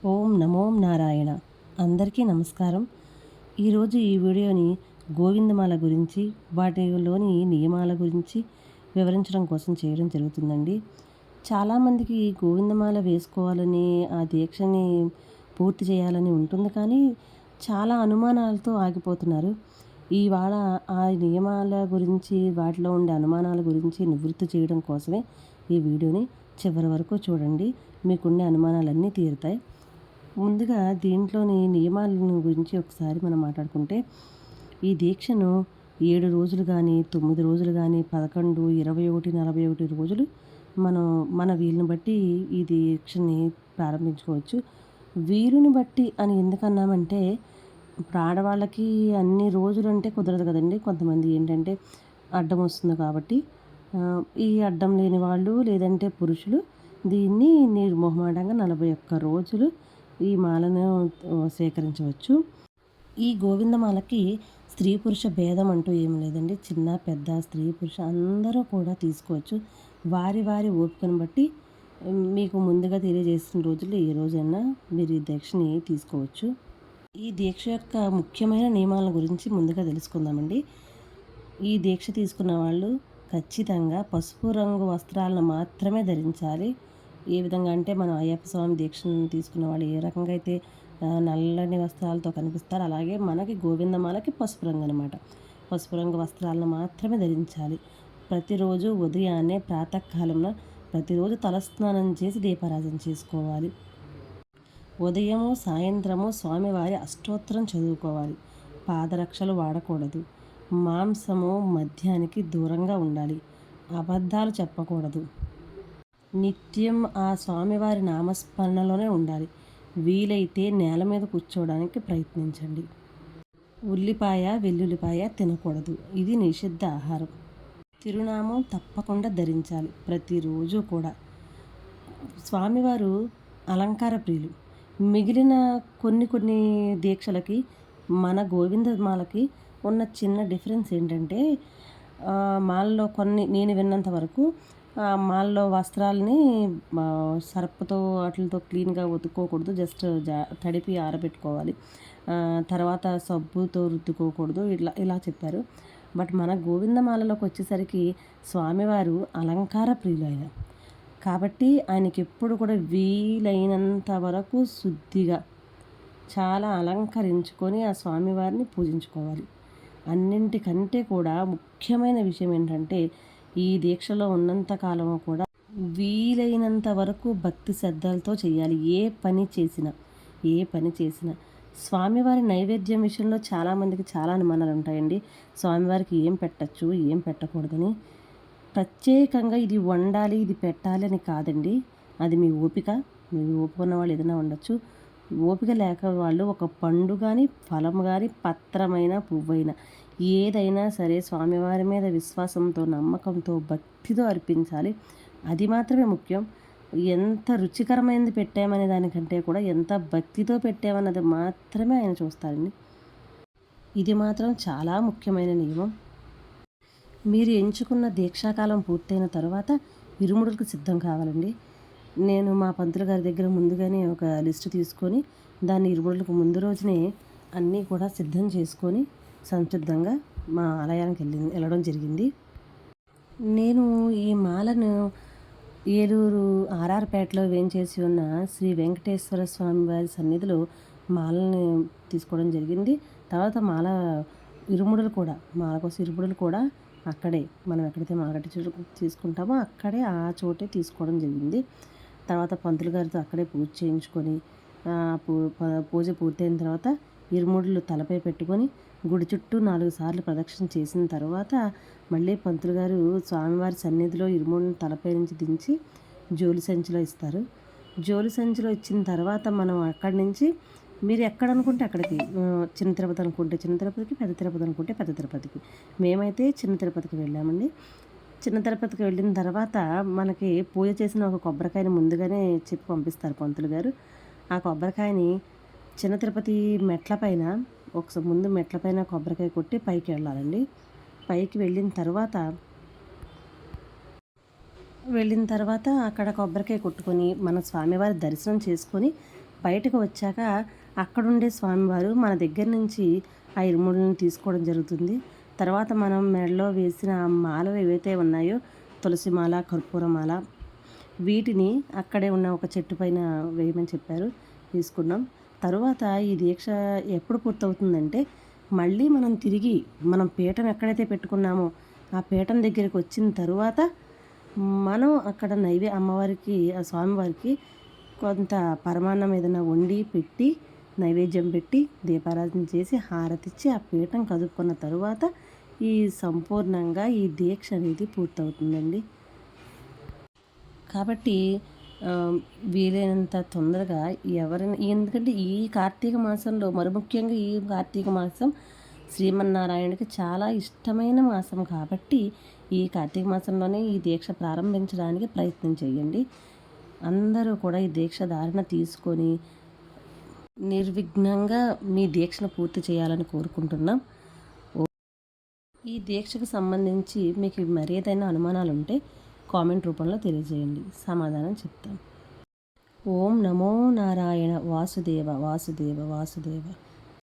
ఓం నమో నారాయణ. అందరికీ నమస్కారం. ఈరోజు ఈ వీడియోని గోవిందమాల గురించి, వాటిలోని నియమాల గురించి వివరించడం కోసం చేయడం జరుగుతుందండి. చాలామందికి గోవిందమాల వేసుకోవాలని, ఆ దీక్షని పూర్తి చేయాలని ఉంటుంది, కానీ చాలా అనుమానాలతో ఆగిపోతున్నారు. ఇవాళ ఆ నియమాల గురించి, వాటిలో ఉండే అనుమానాల గురించి నివృత్తి చేయడం కోసమే ఈ వీడియోని చివరి వరకు చూడండి. మీకుండే అనుమానాలన్నీ తీరుతాయి. ముందుగా దీంట్లోని నియమాలను గురించి ఒకసారి మనం మాట్లాడుకుంటే, ఈ దీక్షను 7 రోజులు కానీ, 9 రోజులు కానీ, 11, 21, 41 రోజులు మనం మన వీలుని బట్టి ఈ దీక్షని ప్రారంభించుకోవచ్చు. వీలుని బట్టి అని ఎందుకన్నామంటే, ఇప్పుడు ఆడవాళ్ళకి అన్ని రోజులంటే కుదరదు కదండీ. కొంతమంది ఏంటంటే అడ్డం వస్తుంది కాబట్టి, ఈ అడ్డం లేని వాళ్ళు, లేదంటే పురుషులు దీన్ని నిర్మొహమాటంగా 41 రోజులు ఈ మాలను సేకరించవచ్చు. ఈ గోవిందమాలకి స్త్రీ పురుష భేదం అంటూ ఏమి లేదండి. చిన్న పెద్ద, స్త్రీ పురుష అందరూ కూడా తీసుకోవచ్చు. వారి వారి ఓపికను బట్టి మీకు ముందుగా తెలియజేసిన రోజుల్లో ఏ రోజైనా మీరు ఈ దీక్షని తీసుకోవచ్చు. ఈ దీక్ష యొక్క ముఖ్యమైన నియమాల గురించి ముందుగా తెలుసుకుందామండి. ఈ దీక్ష తీసుకున్న వాళ్ళు ఖచ్చితంగా పసుపు రంగు వస్త్రాలను మాత్రమే ధరించాలి. ఏ విధంగా అంటే, మనం అయ్యప్ప స్వామి దీక్షను తీసుకున్న వాళ్ళు ఏ రకంగా అయితే నల్లని వస్త్రాలతో కనిపిస్తారో, అలాగే మనకి గోవిందమాలకి పసుపు రంగు అనమాట. పసుపు రంగు వస్త్రాలను మాత్రమే ధరించాలి. ప్రతిరోజు ఉదయాన్నే ప్రాతకాలంలో ప్రతిరోజు తలస్నానం చేసి దీపారాధన చేసుకోవాలి. ఉదయము సాయంత్రము స్వామివారి అష్టోత్తరం చదువుకోవాలి. పాదరక్షలు వాడకూడదు. మాంసము మద్యానికి దూరంగా ఉండాలి. అబద్ధాలు చెప్పకూడదు. నిత్యం ఆ స్వామివారి నామస్మరణలోనే ఉండాలి. వీలైతే నేల మీద కూర్చోవడానికి ప్రయత్నించండి. ఉల్లిపాయ, వెల్లుల్లిపాయ తినకూడదు. ఇది నిషిద్ధ ఆహారం. తిరునామం తప్పకుండా ధరించాలి ప్రతిరోజు కూడా. స్వామివారు అలంకార ప్రియులు. మిగిలిన కొన్ని దీక్షలకి మన గోవిందమాలకి ఉన్న చిన్న డిఫరెన్స్ ఏంటంటే, మాలలో కొన్ని నేను విన్నంత వరకు మాలలో వస్త్రాలని సర్ఫ్తో వాటితో క్లీన్గా ఉతుక్కోకూడదు. జస్ట్ తడిపి ఆరబెట్టుకోవాలి. తర్వాత సబ్బుతో రుద్దుకోకూడదు. ఇలా చెప్పారు. బట్ మన గోవిందమాలలోకి వచ్చేసరికి స్వామివారు అలంకార ప్రియులు ఆయన. కాబట్టి ఆయనకి ఎప్పుడు కూడా వీలైనంత వరకు శుద్ధిగా చాలా అలంకరించుకొని ఆ స్వామివారిని పూజించుకోవాలి. అన్నింటికంటే కూడా ముఖ్యమైన విషయం ఏంటంటే, ఈ దీక్షలో ఉన్నంత కాలము కూడా వీలైనంత వరకు భక్తి శ్రద్ధలతో చేయాలి. ఏ పని చేసినా స్వామివారి నైవేద్యం విషయంలో చాలామందికి చాలా అనుమానాలు ఉంటాయండి. స్వామివారికి ఏం పెట్టచ్చు, ఏం పెట్టకూడదని. ప్రత్యేకంగా ఇది వండాలి, ఇది పెట్టాలి అని కాదండి. అది మీ ఓపిక. మీ ఓపిక ఉన్న వాళ్ళు ఏదైనా ఉండొచ్చు. ఓపిక లేక వాళ్ళు ఒక పండు కానీ, ఫలం కానీ, పత్రమైన, పువ్వైనా ఏదైనా సరే స్వామివారి మీద విశ్వాసంతో, నమ్మకంతో, భక్తితో అర్పించాలి. అది మాత్రమే ముఖ్యం. ఎంత రుచికరమైనది పెట్టామనే దానికంటే కూడా ఎంత భక్తితో పెట్టామన్నది మాత్రమే ఆయన చూస్తారండి. ఇది మాత్రం చాలా ముఖ్యమైన నియమం. మీరు ఎంచుకున్న దీక్షాకాలం పూర్తయిన తర్వాత ఇరుముడులకు సిద్ధం కావాలండి. నేను మా పంతులు గారి దగ్గర ముందుగానే ఒక లిస్టు తీసుకొని, దాన్ని ఇరుముడులకు ముందు రోజునే అన్నీ కూడా సిద్ధం చేసుకొని సంసిద్ధంగా మా ఆలయానికి వెళ్ళడం జరిగింది. నేను ఈ మాలను ఏలూరు ఆర్ఆర్పేటలో వేంచేసి ఉన్న శ్రీ వెంకటేశ్వర స్వామి వారి సన్నిధిలో మాలని తీసుకోవడం జరిగింది. తర్వాత మాల కోసం ఇరుముడులు కూడా అక్కడే, మనం ఎక్కడైతే మాలగట్టి తీసుకుంటామో అక్కడే ఆ చోటే తీసుకోవడం జరిగింది. తర్వాత పంతులు గారితో అక్కడే పూజ చేయించుకొని, పూజ పూర్తయిన తర్వాత ఇరుముడులు తలపై పెట్టుకొని గుడి చుట్టూ 4 సార్లు ప్రదక్షిణ చేసిన తర్వాత మళ్ళీ పంతులు గారు స్వామివారి సన్నిధిలో ఇరుముడుని తలపై నుంచి దించి జోలి సంచిలో ఇస్తారు. జోలి సంచిలో ఇచ్చిన తర్వాత మనం అక్కడి నుంచి మీరు ఎక్కడ అనుకుంటే అక్కడికి, చిన్న తిరుపతి అనుకుంటే చిన్న తిరుపతికి, పెద్ద తిరుపతి అనుకుంటే పెద్ద తిరుపతికి. మేమైతే చిన్న తిరుపతికి వెళ్ళామండి. చిన్న తిరుపతికి వెళ్ళిన తర్వాత మనకి పూజ చేసిన ఒక కొబ్బరికాయని ముందుగానే చెప్పి పంపిస్తారు పంతులు గారు. ఆ కొబ్బరికాయని చిన్న తిరుపతి మెట్లపైన ముందు మెట్లపైన కొబ్బరికాయ కొట్టి పైకి వెళ్ళాలండి. పైకి వెళ్ళిన తర్వాత అక్కడ కొబ్బరికాయ కొట్టుకొని మన స్వామివారి దర్శనం చేసుకొని బయటకు వచ్చాక అక్కడుండే స్వామివారు మన దగ్గర నుంచి ఆ ఇరుముడులను తీసుకోవడం జరుగుతుంది. తర్వాత మనం మెడలో వేసిన మాలలు ఏవైతే ఉన్నాయో తులసి మాల, కర్పూర మాల, వీటిని అక్కడే ఉన్న ఒక చెట్టు పైన వేయమని చెప్పారు. తీసుకున్నాం. తరువాత ఈ దీక్ష ఎప్పుడు పూర్తవుతుందంటే మళ్ళీ మనం తిరిగి మనం పీఠం ఎక్కడైతే పెట్టుకున్నామో ఆ పీఠం దగ్గరికి వచ్చిన తరువాత మనం అక్కడ అమ్మవారికి, ఆ స్వామివారికి కొంత పరమాన్నం ఏదైనా వండి పెట్టి నైవేద్యం పెట్టి దీపారాధన చేసి హారతిచ్చి ఆ పీఠం కదుపుకున్న తరువాత ఈ సంపూర్ణంగా ఈ దీక్ష అనేది పూర్తవుతుందండి. కాబట్టి వీలైనంత తొందరగా ఎవరైనా, ఎందుకంటే ఈ కార్తీక మాసంలో మరి ముఖ్యంగా ఈ కార్తీక మాసం శ్రీమన్నారాయణకి చాలా ఇష్టమైన మాసం కాబట్టి ఈ కార్తీక మాసంలోనే ఈ దీక్ష ప్రారంభించడానికి ప్రయత్నం చేయండి. అందరూ కూడా ఈ దీక్ష ధారణ తీసుకొని నిర్విఘ్నంగా మీ దీక్షను పూర్తి చేయాలని కోరుకుంటున్నాం. ఈ దీక్షకు సంబంధించి మీకు మరేదైనా అనుమానాలు ఉంటే కామెంట్ రూపంలో తెలియజేయండి, సమాధానం చెప్తాం. ఓం నమో నారాయణ. వాసుదేవ వాసుదేవ వాసుదేవ.